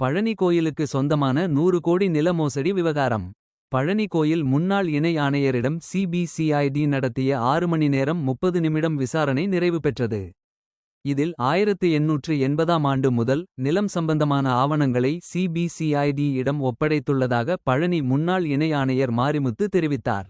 பழனி கோயிலுக்கு சொந்தமான 100 கோடி நில மோசடி விவகாரம். பழனி கோயில் முன்னாள் இணை ஆணையரிடம் சிபிசிஐடி நடத்திய 6 மணி நேரம் 30 நிமிடம் விசாரணை நிறைவு பெற்றது. இதில் 1880ஆம் ஆண்டு முதல் நிலம் சம்பந்தமான ஆவணங்களை சிபிசிஐடி இடம் ஒப்படைத்துள்ளதாக பழனி முன்னாள் இணை ஆணையர் மாரிமுத்து தெரிவித்தார்.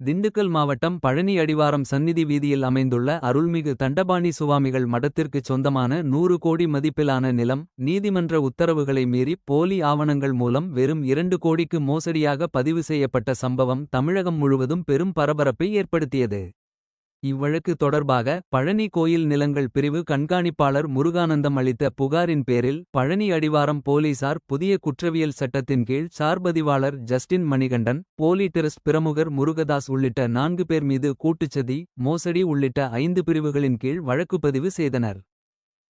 திண்டுக்கல் மாவட்டம் பழனி அடிவாரம் சந்நிதி வீதியில் அமைந்துள்ள அருள்மிகு தண்டபாணி சுவாமிகள் மடத்திற்குச் சொந்தமான 100 கோடி மதிப்பிலான நிலம் நீதிமன்ற உத்தரவுகளை மீறி போலி ஆவணங்கள் மூலம் வெறும் 2 கோடிக்கு மோசடியாக பதிவு செய்யப்பட்ட சம்பவம் தமிழகம் முழுவதும் பெரும் பரபரப்பை ஏற்படுத்தியது. இவ்வழக்கு தொடர்பாக பழனி கோயில் நிலங்கள் பிரிவு கண்காணிப்பாளர் முருகானந்தம் அளித்த புகாரின் பேரில் பழனி அடிவாரம் போலீசார் புதிய குற்றவியல் சட்டத்தின் கீழ் சார்பதிவாளர் ஜஸ்டின் மணிகண்டன், போலி டிரஸ்ட் பிரமுகர் முருகதாஸ் உள்ளிட்ட 4 பேர் மீது கூட்டுச்சதி, மோசடி உள்ளிட்ட 5 பிரிவுகளின் கீழ் வழக்குப்பதிவு செய்தனர்.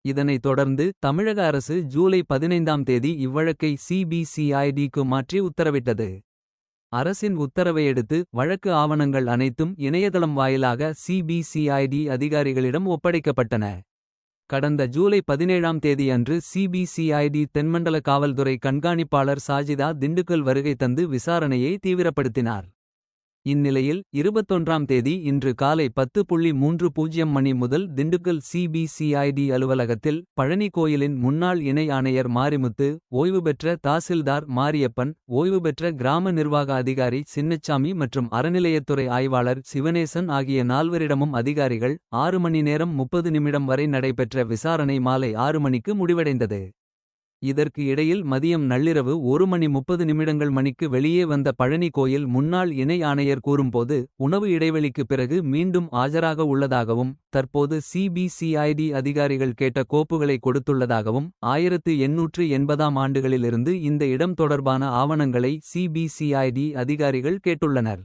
இதனைத் தொடர்ந்து தமிழக அரசு ஜூலை 15ஆம் தேதி இவ்வழக்கை சிபிசிஐடிக்கு மாற்றி உத்தரவிட்டது. அரசின் உத்தரவையடுத்து வழக்கு ஆவணங்கள் அனைத்தும் இணையதளம் வாயிலாக சிபிசிஐடி அதிகாரிகளிடம் ஒப்படைக்கப்பட்டன. கடந்த ஜூலை 17ஆம் தேதி அன்று சிபிசிஐடி தென்மண்டல காவல்துறை கண்காணிப்பாளர் சாஜிதா திண்டுக்கல் வருகை தந்து விசாரணையை தீவிரப்படுத்தினார். இந்நிலையில் 21ஆம் தேதி இன்று காலை 10:30 மணி முதல் திண்டுக்கல் சிபிசிஐடி அலுவலகத்தில் பழனி கோயிலின் முன்னாள் இணை ஆணையர் மாரிமுத்து, ஓய்வு பெற்ற தாசில்தார் மாரியப்பன், ஓய்வு பெற்ற கிராம நிர்வாக அதிகாரி சின்னச்சாமி மற்றும் அறநிலையத்துறை ஆய்வாளர் சிவனேசன் ஆகிய 4வரிடமும் அதிகாரிகள் 6 மணி நேரம் 30 நிமிடம் வரை நடைபெற்ற விசாரணை மாலை 6 மணிக்கு முடிவடைந்தது. இதற்கு இடையில் மதியம் நள்ளிரவு 1:30 மணிக்கு வெளியே வந்த பழனி கோயில் முன்னாள் இணை ஆணையர் கூறும்போது உணவு இடைவெளிக்கு பிறகு மீண்டும் ஆஜராக உள்ளதாகவும் தற்போது சிபிசிஐடி அதிகாரிகள் கேட்ட கோப்புகளை கொடுத்துள்ளதாகவும் 1880ஆம் ஆண்டுகளிலிருந்து இந்த இடம் தொடர்பான ஆவணங்களை சிபிசிஐடி அதிகாரிகள் கேட்டுள்ளனர்.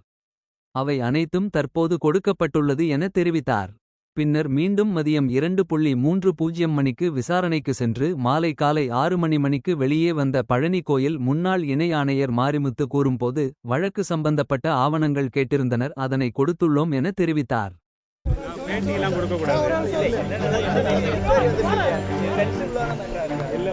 அவை அனைத்தும் தற்போது கொடுக்கப்பட்டுள்ளது என தெரிவித்தார். பின்னர் மீண்டும் மதியம் 2:30 மணிக்கு விசாரணைக்கு சென்று மாலை காலை 6 மணிக்கு வெளியே வந்த பழனி கோயில் முன்னாள் இணை ஆணையர் மாரிமுத்து கூறும்போது வழக்கு சம்பந்தப்பட்ட ஆவணங்கள் கேட்டிருந்தனர், அதனை கொடுத்துள்ளோம் என தெரிவித்தார். இல்ல